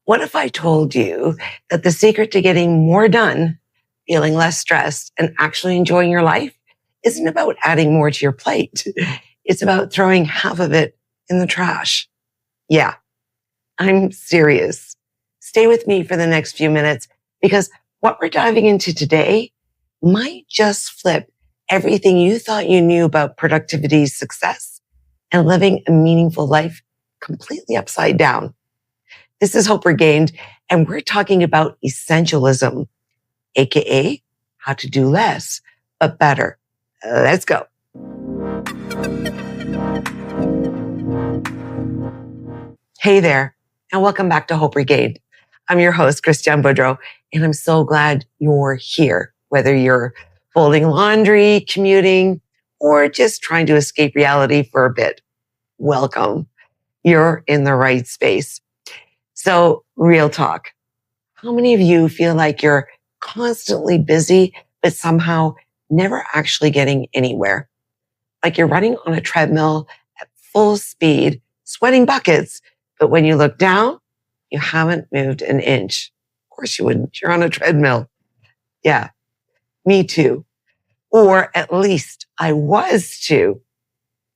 What if I told you that the secret to getting more done, feeling less stressed, and actually enjoying your life isn't about adding more to your plate? It's about throwing half of it in the trash. Yeah, I'm serious. Stay with me for the next few minutes because what we're diving into today might just flip everything you thought you knew about productivity, success, and living a meaningful life completely upside down. This is Hope Regained, and we're talking about essentialism, aka how to do less, but better. Let's go. Hey there, and welcome back to Hope Regained. I'm your host, Christiane Boudreau, and I'm so glad you're here, whether you're folding laundry, commuting, or just trying to escape reality for a bit. Welcome. You're in the right space. So, real talk. How many of you feel like you're constantly busy, but somehow never actually getting anywhere? Like you're running on a treadmill at full speed, sweating buckets, but when you look down, you haven't moved an inch. Of course you wouldn't. You're on a treadmill. Yeah, me too. Or at least I was too.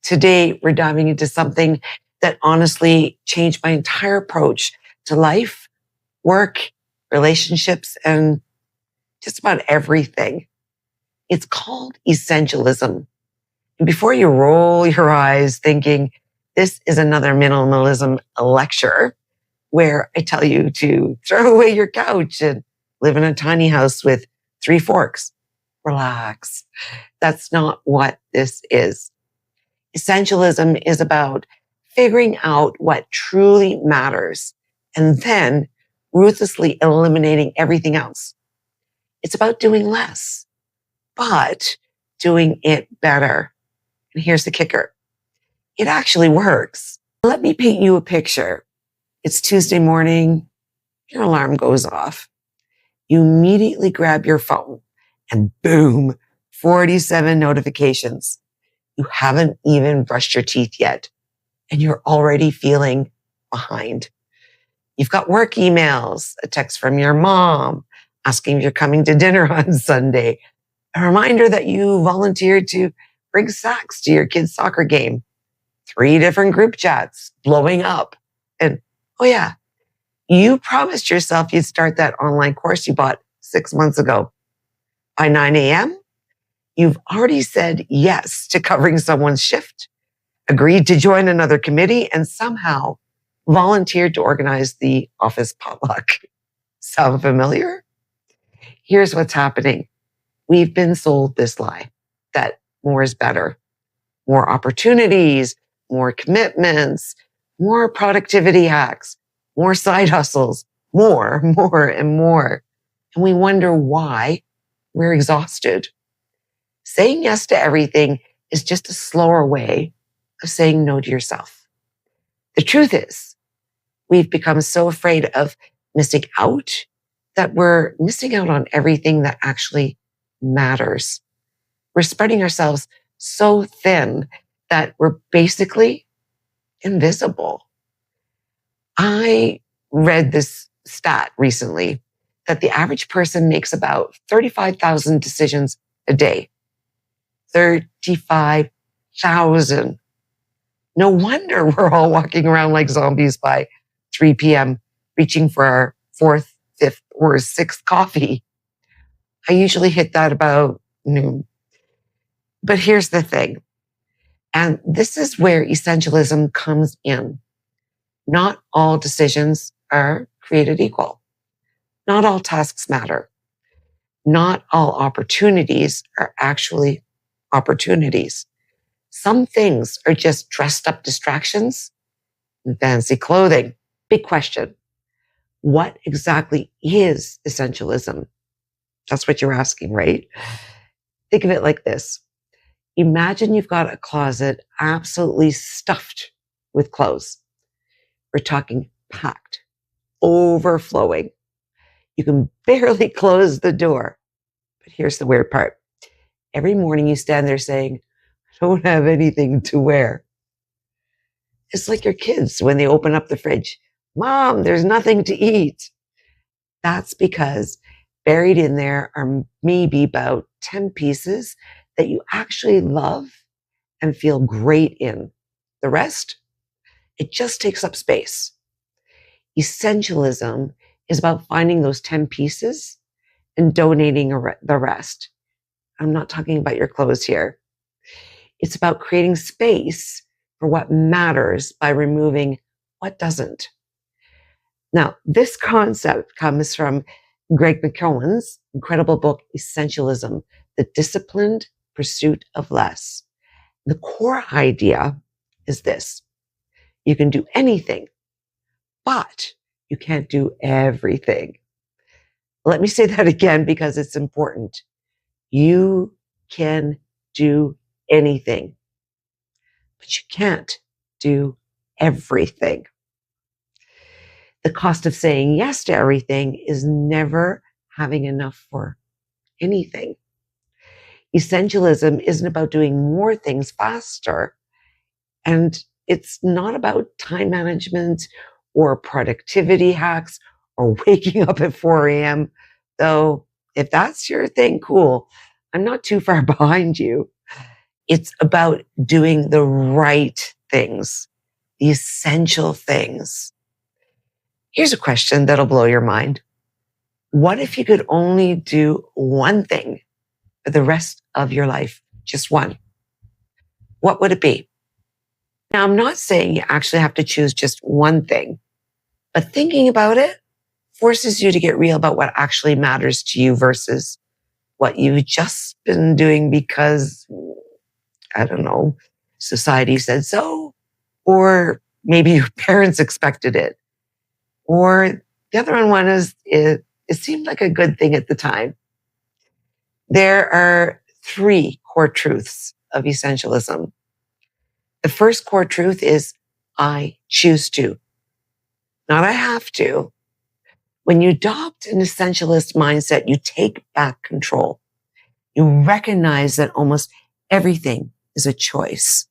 Today, we're diving into something that honestly changed my entire approach to life, work, relationships, and just about everything. It's called essentialism. And before you roll your eyes thinking this is another minimalism lecture where I tell you to throw away your couch and live in a tiny house with 3 forks, relax. That's not what this is. Essentialism is about figuring out what truly matters and then ruthlessly eliminating everything else. It's about doing less, but doing it better. And here's the kicker. It actually works. Let me paint you a picture. It's Tuesday morning. Your alarm goes off. You immediately grab your phone and boom, 47 notifications. You haven't even brushed your teeth yet, and you're already feeling behind. You've got work emails, a text from your mom asking if you're coming to dinner on Sunday, a reminder that you volunteered to bring snacks to your kid's soccer game, 3 different group chats blowing up. And oh yeah, you promised yourself you'd start that online course you bought 6 months ago. By 9 a.m., you've already said yes to covering someone's shift, agreed to join another committee, and somehow volunteered to organize the office potluck. Sound familiar? Here's what's happening. We've been sold this lie that more is better. More opportunities, more commitments, more productivity hacks, more side hustles, more, and more. And we wonder why we're exhausted. Saying yes to everything is just a slower way of saying no to yourself. The truth is, we've become so afraid of missing out that we're missing out on everything that actually matters. We're spreading ourselves so thin that we're basically invisible. I read this stat recently that the average person makes about 35,000 decisions a day. 35,000. No wonder we're all walking around like zombies by 3 p.m., reaching for our 4th, 5th, or 6th coffee. I usually hit that about noon. But here's the thing, and this is where essentialism comes in. Not all decisions are created equal. Not all tasks matter. Not all opportunities are actually opportunities. Some things are just dressed up distractions and fancy clothing. Big question. What exactly is essentialism? That's what you're asking, right? Think of it like this. Imagine you've got a closet absolutely stuffed with clothes. We're talking packed, overflowing. You can barely close the door. But here's the weird part. Every morning you stand there saying, I don't have anything to wear. It's like your kids when they open up the fridge. Mom, there's nothing to eat. That's because buried in there are maybe about 10 pieces that you actually love and feel great in. The rest, it just takes up space. Essentialism is about finding those 10 pieces and donating the rest. I'm not talking about your clothes here. It's about creating space for what matters by removing what doesn't. Now, this concept comes from Greg McKeown's incredible book, Essentialism, The Disciplined Pursuit of Less. The core idea is this: you can do anything, but you can't do everything. Let me say that again because it's important. You can do anything, but you can't do everything. The cost of saying yes to everything is never having enough for anything. Essentialism isn't about doing more things faster, and it's not about time management or productivity hacks or waking up at 4 a.m. Though, if that's your thing, cool. I'm not too far behind you. It's about doing the right things, the essential things. Here's a question that'll blow your mind. What if you could only do one thing for the rest of your life? Just one. What would it be? Now, I'm not saying you actually have to choose just one thing, but thinking about it forces you to get real about what actually matters to you versus what you've just been doing because, I don't know, society said so, or maybe your parents expected it. Or the other one is, it seemed like a good thing at the time. There are 3 core truths of essentialism. The first core truth is, I choose to, not I have to. When you adopt an essentialist mindset, you take back control. You recognize that almost everything is a choice.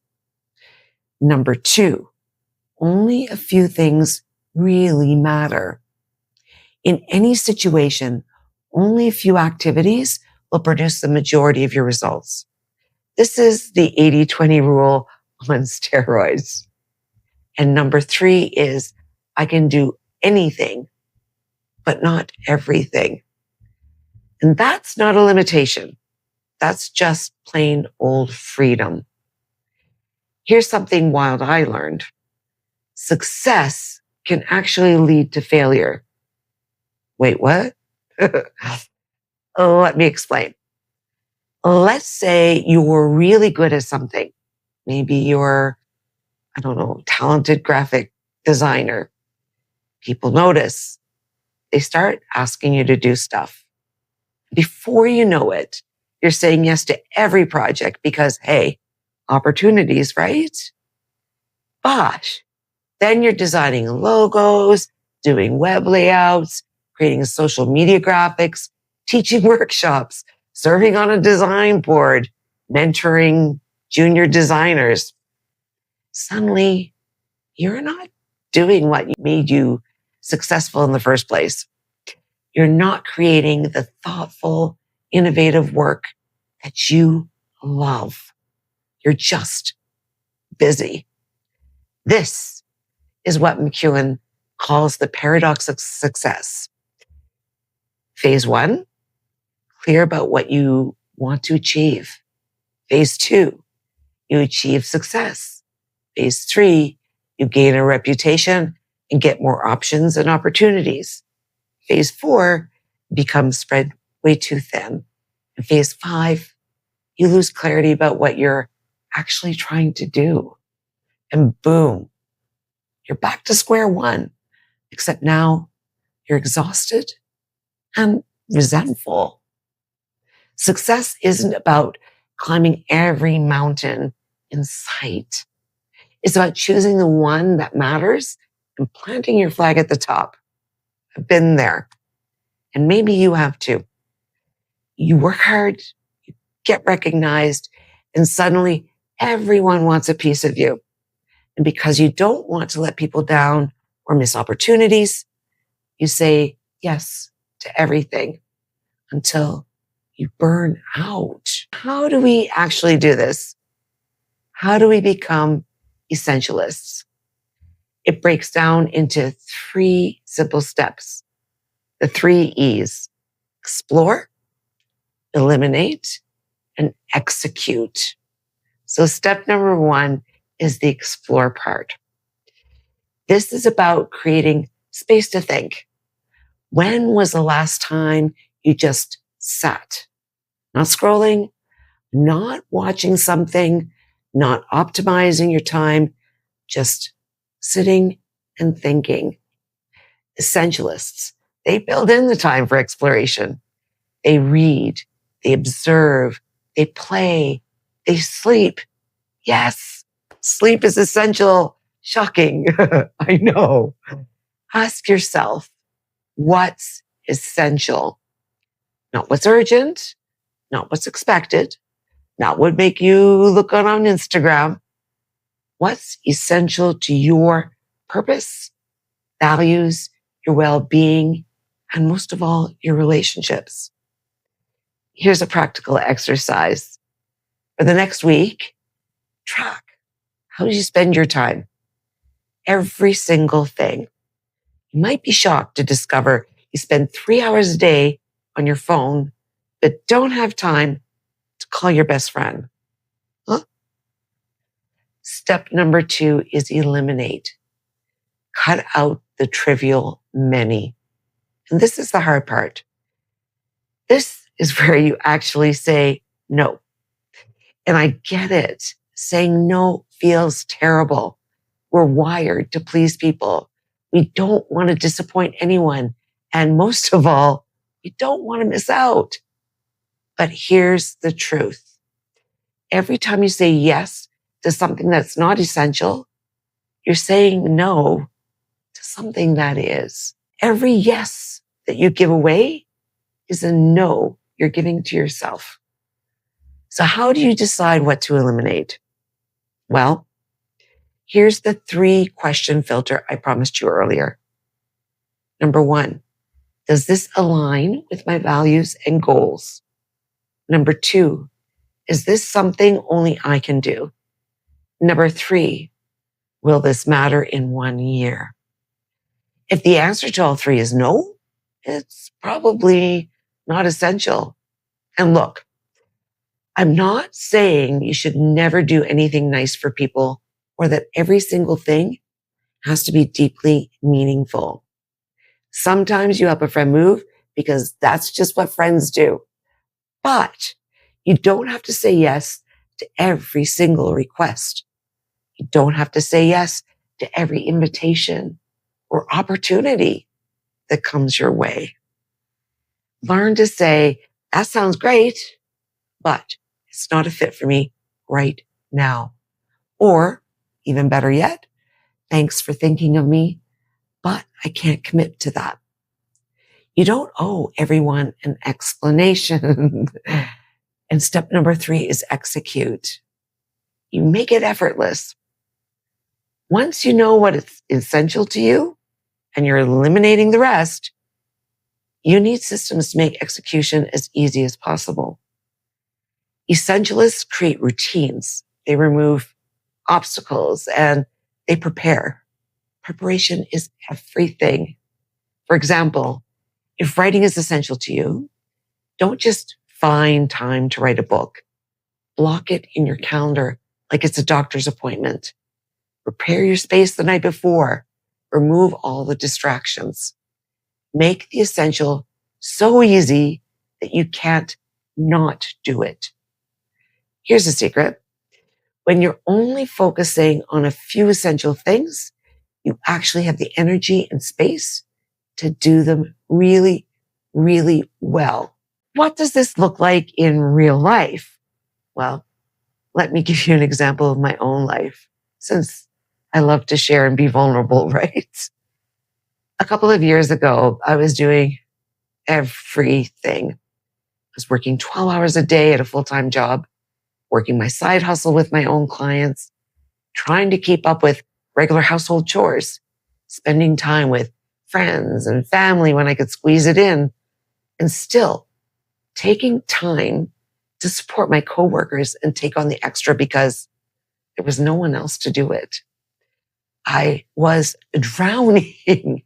Number 2, only a few things really matter. In any situation, only a few activities will produce the majority of your results. This is the 80-20 rule on steroids. And number 3 is, I can do anything, but not everything. And that's not a limitation. That's just plain old freedom. Here's something wild I learned. Success can actually lead to failure. Wait, what? Let me explain. Let's say you're really good at something. Maybe you're, I don't know, talented graphic designer. People notice. They start asking you to do stuff. Before you know it, you're saying yes to every project because, hey, opportunities, right? But then you're designing logos, doing web layouts, creating social media graphics, teaching workshops, serving on a design board, mentoring junior designers. Suddenly, you're not doing what made you successful in the first place. You're not creating the thoughtful, innovative work that you love. You're just busy. This is what McKeown calls the paradox of success. Phase 1, clear about what you want to achieve. Phase 2, you achieve success. Phase 3, you gain a reputation and get more options and opportunities. Phase 4 becomes spread way too thin. And phase 5, you lose clarity about what you're actually trying to do. And boom, you're back to square one, except now you're exhausted and resentful. Success isn't about climbing every mountain in sight. It's about choosing the one that matters and planting your flag at the top. I've been there. And maybe you have too. You work hard, you get recognized, and suddenly everyone wants a piece of you. And because you don't want to let people down or miss opportunities. You say yes to everything until you burn out. How do we actually do this? How do we become essentialists? It breaks down into 3 simple steps. The 3 E's: explore, eliminate, and execute. So step number 1 is the explore part. This is about creating space to think. When was the last time you just sat? Not scrolling, not watching something, not optimizing your time, just sitting and thinking. Essentialists, they build in the time for exploration. They read, they observe, they play, they sleep. Yes, sleep is essential. Shocking. I know. Ask yourself, what's essential? Not what's urgent, not what's expected, not what make you look good on Instagram. What's essential to your purpose, values, your well-being, and most of all, your relationships? Here's a practical exercise. For the next week, track how do you spend your time? Every single thing. You might be shocked to discover you spend 3 hours a day on your phone, but don't have time to call your best friend. Huh? Step number 2 is eliminate. Cut out the trivial many. And this is the hard part. This is where you actually say no. And I get it. Saying no feels terrible. We're wired to please people. We don't want to disappoint anyone. And most of all, we don't want to miss out. But here's the truth. Every time you say yes to something that's not essential, you're saying no to something that is. Every yes that you give away is a no you're giving to yourself. So how do you decide what to eliminate? Well, here's the 3-question filter I promised you earlier. Number 1, does this align with my values and goals? Number 2, is this something only I can do? Number 3, will this matter in 1 year? If the answer to all 3 is no, it's probably not essential. And look, I'm not saying you should never do anything nice for people or that every single thing has to be deeply meaningful. Sometimes you help a friend move because that's just what friends do. But you don't have to say yes to every single request. You don't have to say yes to every invitation or opportunity that comes your way. Learn to say, that sounds great, but it's not a fit for me right now. Or even better yet, thanks for thinking of me, but I can't commit to that. You don't owe everyone an explanation. And step number 3 is execute. You make it effortless. Once you know what is essential to you and you're eliminating the rest, you need systems to make execution as easy as possible. Essentialists create routines. They remove obstacles and they prepare. Preparation is everything. For example, if writing is essential to you, don't just find time to write a book. Block it in your calendar like it's a doctor's appointment. Prepare your space the night before. Remove all the distractions. Make the essential so easy that you can't not do it. Here's a secret. When you're only focusing on a few essential things, you actually have the energy and space to do them really, really well. What does this look like in real life? Well, let me give you an example of my own life, since I love to share and be vulnerable, right? A couple of years ago, I was doing everything. I was working 12 hours a day at a full-time job, working my side hustle with my own clients, trying to keep up with regular household chores, spending time with friends and family when I could squeeze it in, and still taking time to support my coworkers and take on the extra because there was no one else to do it. I was drowning.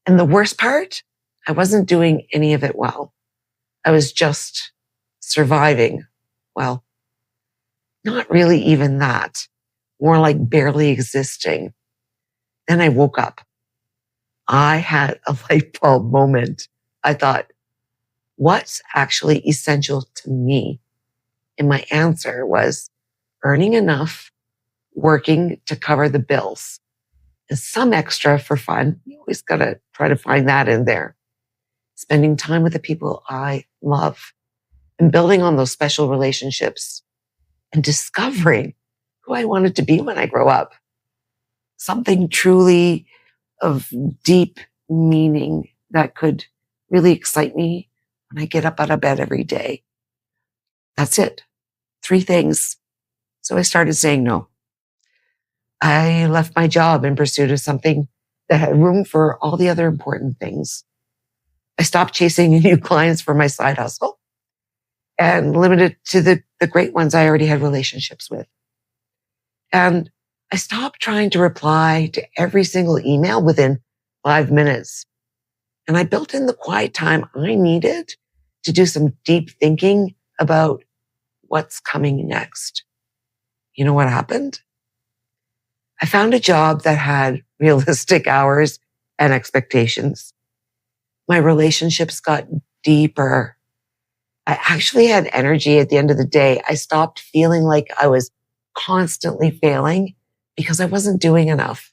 And the worst part, I wasn't doing any of it well. I was just surviving. Well, not really even that. More like barely existing. Then I woke up. I had a light bulb moment. I thought, what's actually essential to me? And my answer was earning enough, working to cover the bills, and some extra for fun. You always got to try to find that in there. Spending time with the people I love and building on those special relationships and discovering who I wanted to be when I grow up. Something truly of deep meaning that could really excite me when I get up out of bed every day. That's it. 3 things. So I started saying no. I left my job in pursuit of something that had room for all the other important things. I stopped chasing new clients for my side hustle and limited to the great ones I already had relationships with. And I stopped trying to reply to every single email within 5 minutes. And I built in the quiet time I needed to do some deep thinking about what's coming next. You know what happened? I found a job that had realistic hours and expectations. My relationships got deeper. I actually had energy at the end of the day. I stopped feeling like I was constantly failing because I wasn't doing enough.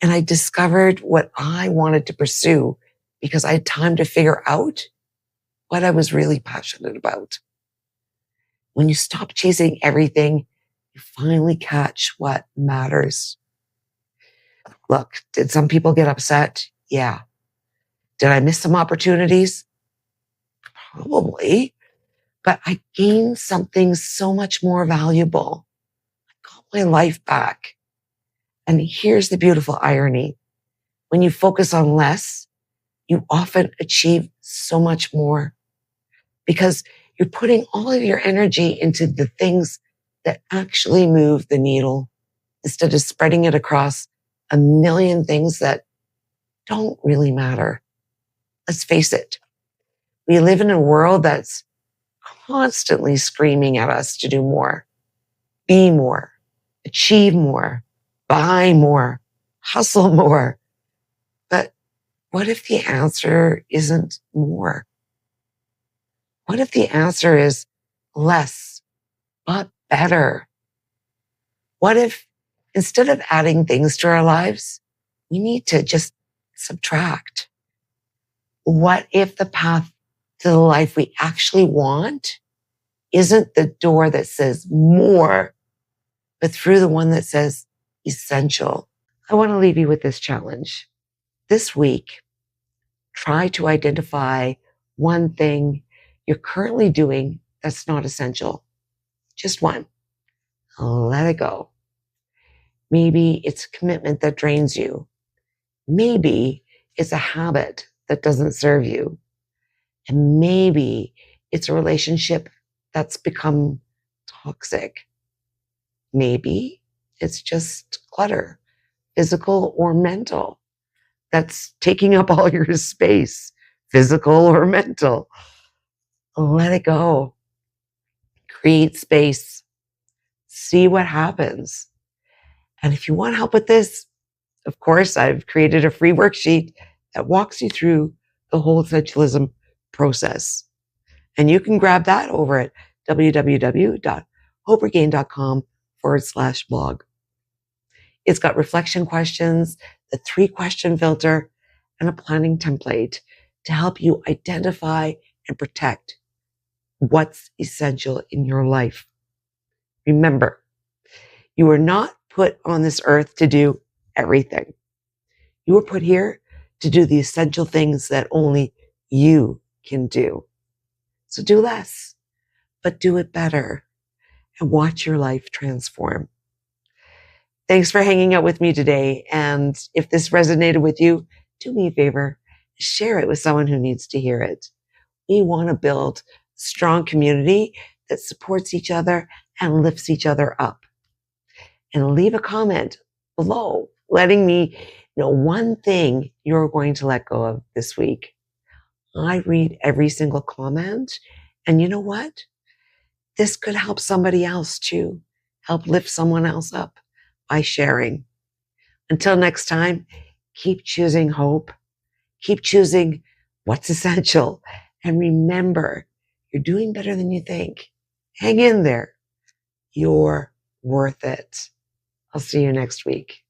And I discovered what I wanted to pursue because I had time to figure out what I was really passionate about. When you stop chasing everything, you finally catch what matters. Look, did some people get upset? Yeah. Did I miss some opportunities? Probably. But I gained something so much more valuable. I got my life back. And here's the beautiful irony. When you focus on less, you often achieve so much more because you're putting all of your energy into the things that actually move the needle instead of spreading it across a million things that don't really matter. Let's face it. We live in a world that's constantly screaming at us to do more, be more, achieve more, buy more, hustle more. But what if the answer isn't more? What if the answer is less, but better? What if instead of adding things to our lives, we need to just subtract? What if the path to the life we actually want isn't the door that says more, but through the one that says essential? I want to leave you with this challenge. This week, try to identify one thing you're currently doing that's not essential. Just one. Let it go. Maybe it's a commitment that drains you. Maybe it's a habit that doesn't serve you. And maybe it's a relationship that's become toxic. Maybe it's just clutter, physical or mental, that's taking up all your space, physical or mental. Let it go. Create space. See what happens. And if you want help with this, of course, I've created a free worksheet that walks you through the whole Essentialism process. And you can grab that over at www.hoperegain.com/blog. It's got reflection questions, the 3-question filter, and a planning template to help you identify and protect what's essential in your life. Remember, you are not put on this earth to do everything. You were put here to do the essential things that only you can do. So do less, but do it better and watch your life transform. Thanks for hanging out with me today. And if this resonated with you, do me a favor, share it with someone who needs to hear it. We want to build a strong community that supports each other and lifts each other up. And leave a comment below, letting me know one thing you're going to let go of this week. I read every single comment. And you know what? This could help somebody else too. Help lift someone else up by sharing. Until next time, keep choosing hope. Keep choosing what's essential. And remember, you're doing better than you think. Hang in there. You're worth it. I'll see you next week.